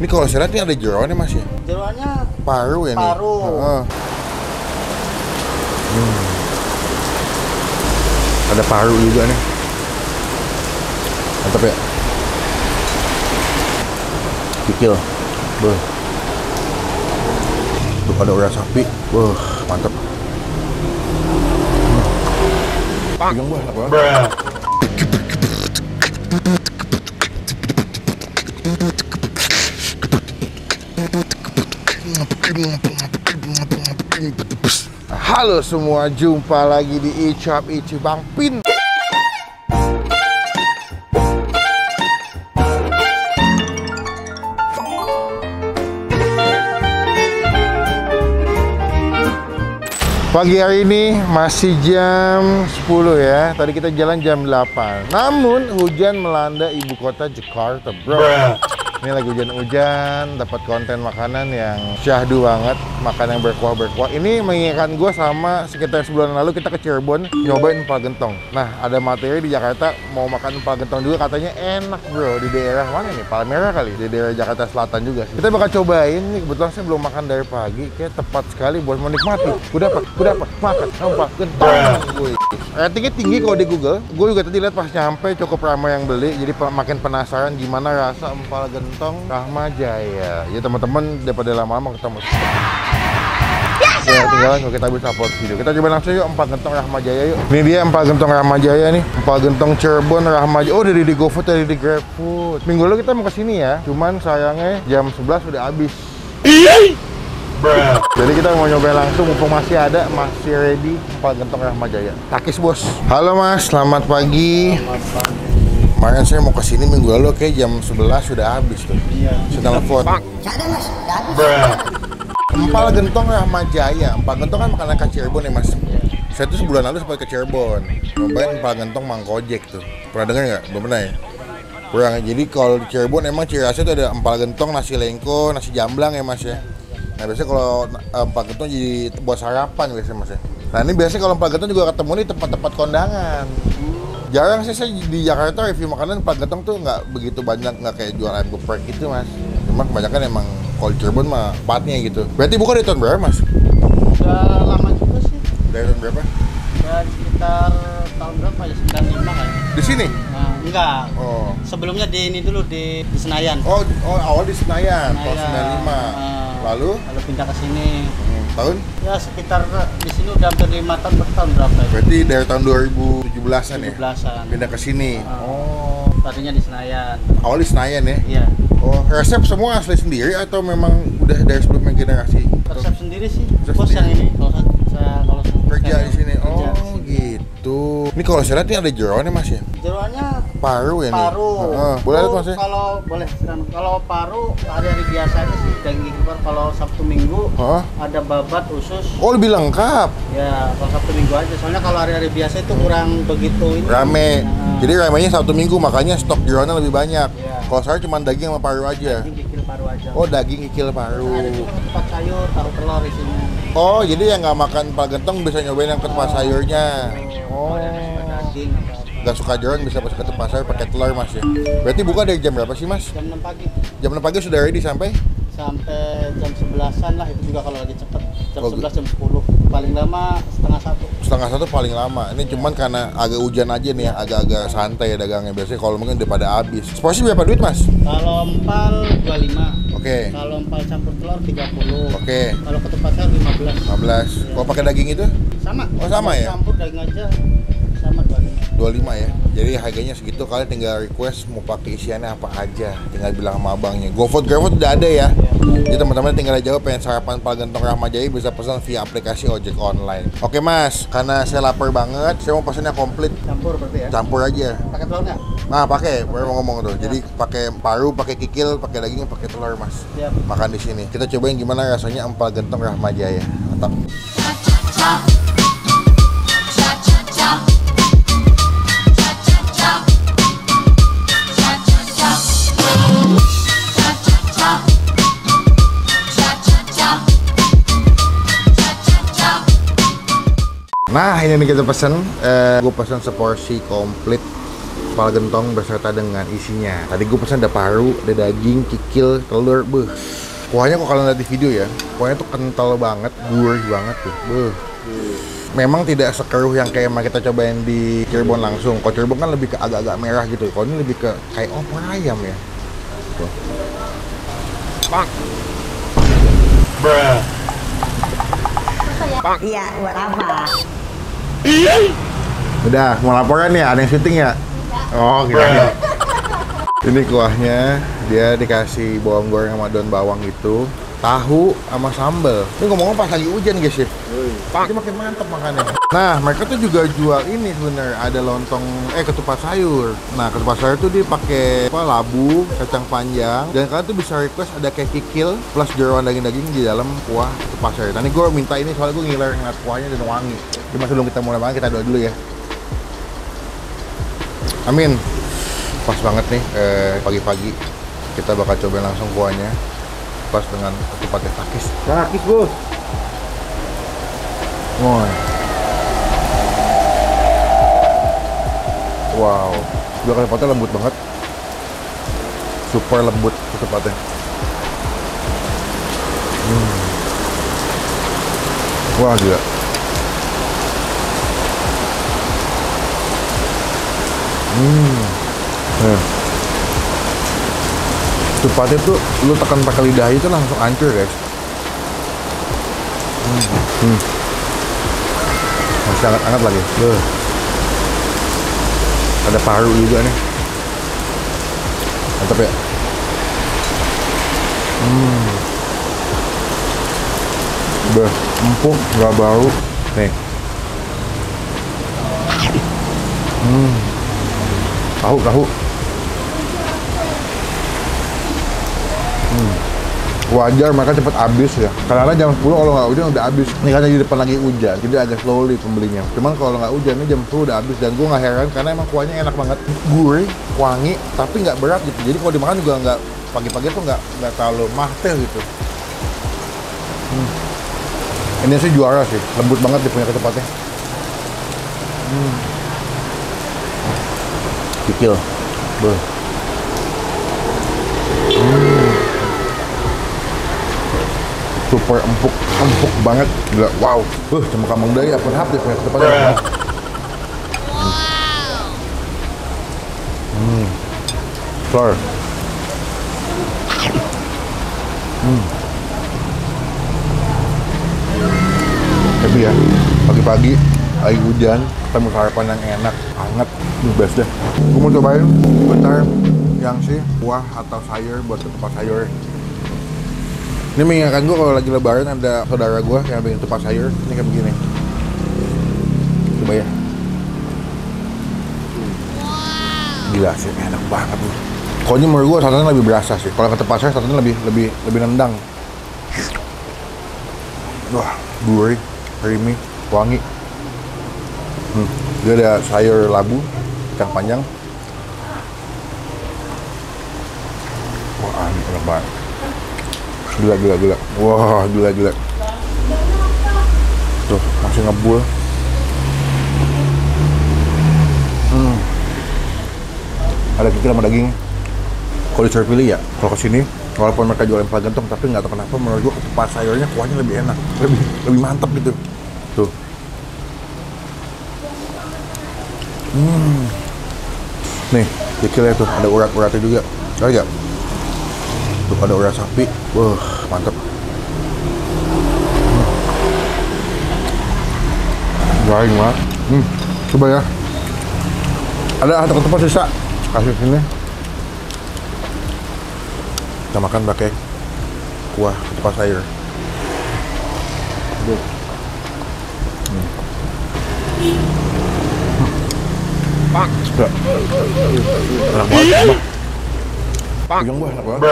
Ini kalau saya lihat ini ada jeroannya mas ya? Jeroannya paru ya nih? paru. Ada paru juga nih. Mantap ya. Kikil. Tuh ada urat sapi. Mantap. Pegang gua apa? Halo semua, jumpa lagi di Icap Ici Bang Pin. Pagi hari ini masih jam 10 ya. Tadi kita jalan jam 8. Namun hujan melanda ibu kota Jakarta, bro. Ini lagi hujan-hujan, dapat konten makanan yang syahdu banget, makanan yang berkuah-berkuah. Ini mengingatkan gue sama sekitar sebulan lalu kita ke Cirebon nyobain empal gentong. Nah, ada materi di Jakarta mau makan empal gentong juga, katanya enak bro. Di daerah mana nih? Palmerah kali, di daerah Jakarta Selatan juga. Kita bakal cobain nih, kebetulan saya belum makan dari pagi, kayak tepat sekali buat menikmati. Udah apa? Makan empal gentong. Ratingnya tinggi kalau di Google. Gue juga tadi lihat pas nyampe cukup ramai yang beli, jadi makin penasaran gimana rasa empal gentong Rahma Jaya. Ya teman-teman, daripada lama-lama ketemu. Ya, tinggalan kalau kita bisa upload video. Kita coba langsung yuk empal gentong Rahma Jaya yuk. Ini dia empal gentong Rahma Jaya nih. Empal gentong Cirebon Rahma Jaya. Oh, dari di GoFood, dari di GrabFood. Minggu lalu kita mau kesini ya. Cuman sayangnya jam 11 udah habis. Jadi kita mau nyobain langsung, mumpung masih ada, masih ready empal gentong Rahma Jaya. Takis bos. Halo mas, selamat pagi. Kemarin saya mau kesini minggu lalu, kayak jam 11 sudah habis tuh. Iya. Saya telepon. Empal gentong Rahma Jaya. Empal gentong kan makanan khas Cirebon ya mas. Saya tuh sebulan lalu sempat ke Cirebon, nyobain empal gentong Mang Kojek tuh. Pernah dengar nggak? Belum pernah ya? Kurang. Jadi kalau di Cirebon emang ciri khasnya tuh ada empal gentong, nasi lengko, nasi jamblang ya mas ya. Nah biasanya kalau empal gentong jadi buat sarapan biasanya mas ya. Nah ini biasanya kalau empal gentong juga ketemu di tempat-tempat kondangan. Jarang sih saya di Jakarta review makanan empal gentong tuh nggak begitu banyak, nggak kayak jual ayam geprek gitu mas. Cuma kebanyakan emang kalau Cirebon mah tempatnya gitu. Berarti buka di tahun berapa mas? Udah lama juga sih. Dari tahun berapa? Ya sekitar tahun berapa ya? 95 kayaknya. Di sini? Nah, enggak. Oh. Sebelumnya di ini dulu di Senayan. Oh awal di Senayan, tahun 95. Lalu pindah ke sini. Tahun? Ya sekitar di sini udah hampir 5 tahun, bertahun berapa ya? Berarti dari tahun 2017-an ya? 17-an. Pindah ke sini. Oh. Tadinya di Senayan. Awal di Senayan ya? Iya. Oh, resep semua asli sendiri atau memang udah dari sebelumnya generasi? Resep sendiri sih. Resep Bos yang sendiri. ini kalau Kerja di sini. Kerja Oh, di sini. gitu. Ini kalau saya lihat ini ada jeroannya mas ya? Jeroannya Paru ya nih? paru. Boleh lihat mas ya? Kalau boleh, kalau paru hari-hari biasanya sih daging gigitan. Kalau Sabtu Minggu ada babat, usus. Oh, lebih lengkap. Ya, kalau Sabtu Minggu aja. Soalnya kalau hari-hari biasa itu kurang begitu ini. Rame. Nah, Jadi ramenya Sabtu Minggu, makanya stok jeroannya lebih banyak. Iya. Kalau saya cuma daging sama paru aja. daging kikil paru aja. Oh, daging kikil paru. Ada juga tempat sayur, taruh telur isinya. Oh, jadi yang nggak makan empal gentong bisa nyobain yang ketupat sayurnya. Oh. Daging apa. Nggak suka jeroan bisa pas ketupat sayur pakai telur mas ya. Berarti buka dari jam berapa sih mas? Jam 6 pagi. Jam 6 pagi sudah ready sampai? Sampai jam 11-an lah, itu juga kalau lagi cepet. Jam Oh, 11, jam 10. Paling lama setengah 1. Setengah 1 paling lama. Ini cuman karena agak hujan aja nih ya, agak-agak santai ya dagangnya. Biasanya kalau mungkin udah pada habis. Seporsi berapa duit mas? Kalau empal 25. Oke. Kalau empal campur telur 30. Oke. Kalau ketupat sayur 15. 15. Kalau pakai daging itu? Sama. Oh, sama ya? Campur daging aja sama 25. 25 ya. Jadi harganya segitu, kalian tinggal request mau pakai isiannya apa aja. Tinggal bilang sama abangnya. GoFood udah ada ya. Jadi teman-teman tinggal jawab pengen sarapan empal gentong Rahma Jaya bisa pesan via aplikasi ojek online. Oke mas, karena saya lapar banget, saya mau pesannya komplit. Campur berarti ya? Campur aja. Pakai telur nggak? Nah pakai, baru mau ngomong tuh. Jadi pakai paru, pakai kikil, pakai daging, pakai telur mas. Siap. Makan di sini. Kita cobain gimana rasanya empal gentong Rahma Jaya. Mantap. Nah ini nih kita pesen, gue pesen seporsi komplit kepala gentong beserta dengan isinya. Tadi gue pesan ada paru, ada daging, kikil, telur. Kuahnya kok kalian lihat di video ya, kuahnya tuh kental banget, gurih banget tuh. Memang tidak sekeruh yang kayak kita cobain di Cirebon langsung. Kalau Cirebon kan lebih ke agak-agak merah gitu. Kalau ini lebih ke kayak opor ayam ya. Tuh. Bang. Bruh. Iya, buat apa? Udah, mau laporan ya? Ada yang syuting ya? Oh, gitu. Ini kuahnya, dia dikasih bawang goreng sama daun bawang gitu, tahu sama sambal. Ini ngomong-ngomong pas lagi hujan guys ya. Jadi makin mantep makannya. Nah, mereka tuh juga jual ini sebenarnya, ada lontong ketupat sayur. Nah, ketupat sayur tuh dia pakai labu, kacang panjang, dan kalian tuh bisa request ada kayak kikil plus jeroan daging-daging di dalam kuah ketupat sayur. Nanti gue minta ini soalnya gue ngiler ngeliat kuahnya dan wangi. Cuma sebelum kita mulai makan, kita doa dulu ya. Amin. Pas banget nih, pagi-pagi kita bakal cobain langsung kuahnya pas dengan ketupatnya takis. Takis bos. Wow, juga ketupatnya lembut banget, super lembut ketupatnya. Wah gila. Ketupatnya tuh lu tekan pakai lidah itu langsung hancur guys. Masih hangat-hangat lagi. Ada paru juga nih. Mantap ya. Empuk, nggak bau. Nih. Tahu. Wajar mereka cepet habis ya. Karena jam 10 kalau nggak hujan udah habis. Ini kan di depan lagi hujan, jadi agak slowly pembelinya. Cuman kalau nggak hujan ini jam 10 udah habis, dan gue nggak heran karena emang kuahnya enak banget, gurih, wangi, tapi nggak berat gitu. Jadi kalau dimakan juga nggak pagi-pagi tuh nggak terlalu mahtel gitu. Ini sih juara sih, lembut banget dia punya ketupatnya. Kikil. Super empuk banget. Gila, wow. Cuma kamang daya pun hap deh punya ketupatnya. Flor. Tapi ya, pagi-pagi lagi hujan, ketemu sarapan yang enak, hangat, best deh. Gue mau cobain bentar yang sih kuah atau sayur buat ketupat sayur. Ini mengingatkan gue kalau lagi lebaran ada saudara gue yang bikin ketupat sayur, ini kayak begini. Coba ya. Gila sih, enak banget nih. Pokoknya menurut gue santannya lebih berasa sih. Kalau ketupat sayur santannya lebih nendang. Wah, gurih, creamy, wangi. Dia ada sayur labu, kacang panjang. Wah, ini enak banget. Gila. Wah, gila. Tuh, masih ngebul. Ada kikil sama daging. Kalau disuruh pilih ya, kalau kesini, walaupun mereka jualan kepala gentong, tapi nggak tahu kenapa menurut gua ketupat sayurnya kuahnya lebih enak, lebih mantap gitu. Tuh. Nih, kikilnya tuh ada urat-uratnya juga. Lihat. Tuh ada urat sapi. Wah, mantap. Garing banget. Coba ya. Ada satu ketupat sisa. Kasih sini. Kita makan pakai kuah ketupat sayur. Enak banget. Ujung gua enak banget.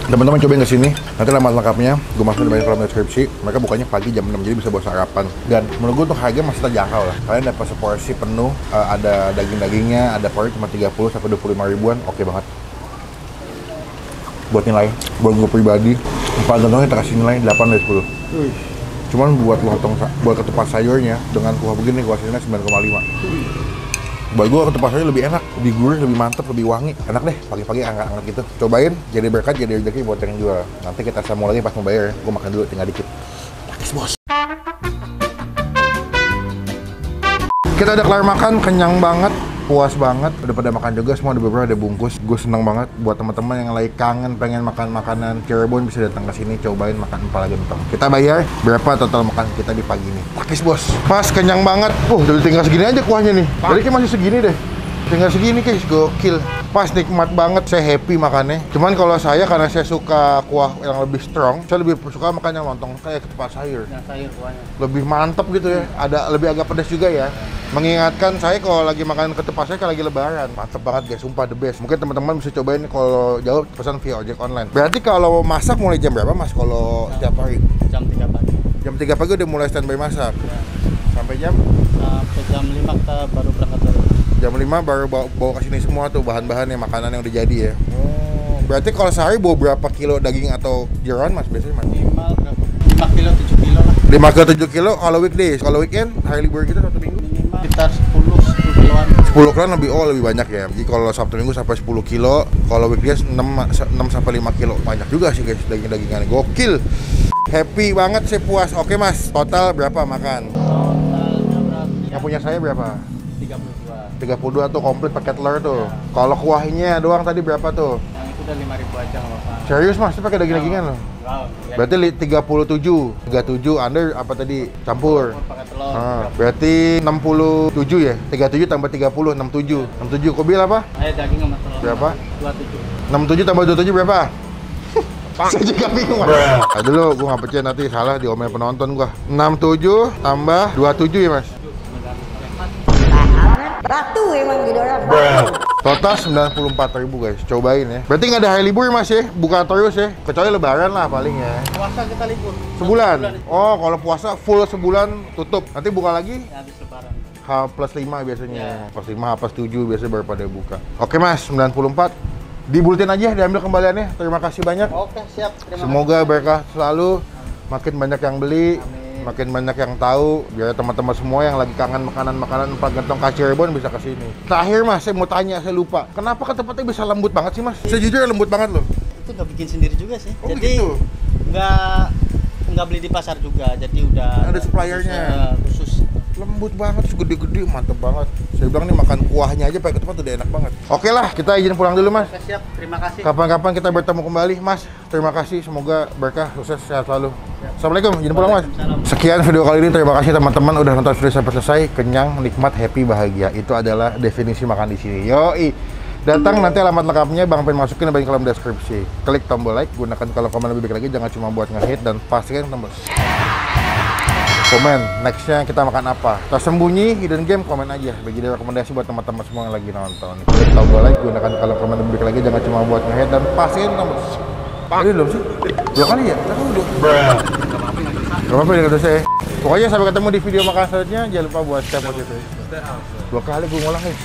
Teman-teman cobain kesini. Nanti alamat lengkapnya gue masukin di kolom deskripsi. Mereka bukanya pagi jam 6, jadi bisa buat sarapan. Dan menurut gue tuh harganya masih terjangkau lah. Kalian dapat seporsi penuh, ada daging-dagingnya, ada porsi cuma 30 sampai 25 ribuan, oke banget. Buat nilai, buat gue pribadi, kepala gentongnya terkasih nilai 8 dari 10. Cuman buat lontong, buat ketupat sayurnya dengan kuah begini gue kasih nilai 9,5. Buat gue ketupat sayur lebih enak, lebih gurih, lebih mantep, lebih wangi. Enak deh, pagi-pagi angkat-angkat gitu. Cobain, jadi berkat, jadi rezeki buat yang jual. Nanti kita sambung lagi pas mau bayar. Gue makan dulu, tinggal dikit. Pakis bos. Kita udah kelar makan, kenyang banget, puas banget. Udah pada makan juga, semua ada beberapa, ada bungkus. Gue seneng banget buat teman-teman yang lagi kangen pengen makan makanan Cirebon bisa datang ke sini, cobain makan empal gentong. Kita bayar berapa total makan kita di pagi ini. Pakis bos. Pas kenyang banget. Udah tinggal segini aja kuahnya nih. Jadi kayak masih segini deh. Tinggal segini guys, gokil. Pas nikmat banget, saya happy makannya. Cuman kalau saya karena saya suka kuah yang lebih strong, saya lebih suka makan yang lontong kayak ketupat sayur. Yang sayur kuahnya. Lebih mantep gitu ya. Ada lebih agak pedas juga ya. Mengingatkan saya kalau lagi makan ketupat sayur kayak lagi lebaran. Mantep banget guys, sumpah the best. Mungkin teman-teman bisa cobain kalau jauh pesan via ojek online. Berarti kalau masak mulai jam berapa Mas kalau setiap hari? Jam 3 pagi. Jam 3 pagi udah mulai standby masak. Ya. Sampai jam? Sampai jam 5 kita baru berangkat dulu. Jam 5 baru bawa ke sini semua tuh bahan-bahannya, makanan yang udah jadi ya. Berarti kalau sehari bawa berapa kilo daging atau jeroan Mas biasanya Mas? Minimal berapa? 5 kilo, 7 kilo lah. 5 ke 7 kilo kalau weekdays. Kalau weekend, hari libur gitu satu minggu? Minimal sekitar 10 kiloan. 10 kiloan lebih banyak ya. Jadi kalau Sabtu Minggu sampai 10 kilo, kalau weekdays 6 sampai 5 kilo. Banyak juga sih guys daging-dagingan. Gokil. Happy banget sih, puas. Oke Mas, total berapa makan? Totalnya berapa? Yang punya saya berapa? 32. 32 tuh komplit pakai telur tuh. Kalau kuahnya doang tadi berapa tuh? Yang itu udah 5.000 aja nggak apa-apa. Serius Mas, itu pakai daging-dagingan loh. Wow. Ya. Berarti 37. Anda apa tadi? Campur. Pakai telur. Berarti 67 ya? 37 tambah 30, 67. 67 kau bilang apa? Daging sama telur. Berapa? 27. 67 tambah 27 berapa? Saya juga bingung. Dulu gue nggak percaya nanti salah diomel penonton gua. 67 tambah 27 ya Mas? Ratu emang gitu orang. Total 94.000 guys, cobain ya. Berarti nggak ada hari libur Mas ya? Buka terus ya? Kecuali lebaran lah paling ya. Puasa kita libur. Sebulan? Oh, kalau puasa full sebulan tutup. Nanti buka lagi? Ya, habis lebaran. H+5 biasanya. Ya. Plus 5, H+7 biasanya baru pada buka. Oke Mas, 94. Dibuletin aja, diambil kembaliannya. Terima kasih banyak. Oke, siap. Terima Semoga berkah selalu. Makin banyak yang beli. Amin. Makin banyak yang tahu, biar teman-teman semua yang lagi kangen makanan-makanan empal gentong khas Cirebon bisa kesini. Terakhir Mas, saya mau tanya, saya lupa. Kenapa ketepatnya bisa lembut banget sih Mas? Sejujurnya lembut banget loh. Itu nggak bikin sendiri juga sih. Oh, jadi begitu? nggak beli di pasar juga. Jadi udah Ada suppliernya. khusus. Lembut banget, gede-gede, mantep banget. Saya bilang nih makan kuahnya aja pakai ketupat udah enak banget. Oke lah, kita izin pulang dulu Mas. Oke, siap. Terima kasih. Kapan-kapan kita bertemu kembali Mas. Terima kasih, semoga berkah, sukses, sehat selalu. Assalamualaikum, izin pulang Mas. Sekian video kali ini, terima kasih teman-teman udah nonton video sampai selesai. Kenyang, nikmat, happy, bahagia. Itu adalah definisi makan di sini. Yoi. Datang nanti alamat lengkapnya Bang Pen masukin di kolom deskripsi. Klik tombol like, gunakan kalau komen lebih baik lagi, jangan cuma buat nge-hit, dan pastikan tombol komen nextnya kita makan apa. Tersembunyi hidden game, komen aja. Bagi rekomendasi buat teman-teman semua yang lagi nonton. Klik tombol like, gunakan kalau komen lebih baik lagi, jangan cuma buat nge-hit, dan pastikan tombol. Ini belum sih? 2 kali ya? Kan udah. Gak apa-apa ya kata saya. Pokoknya sampai ketemu di video makan selanjutnya. Jangan lupa buat share motivasi. 2 kali gue ngulang guys.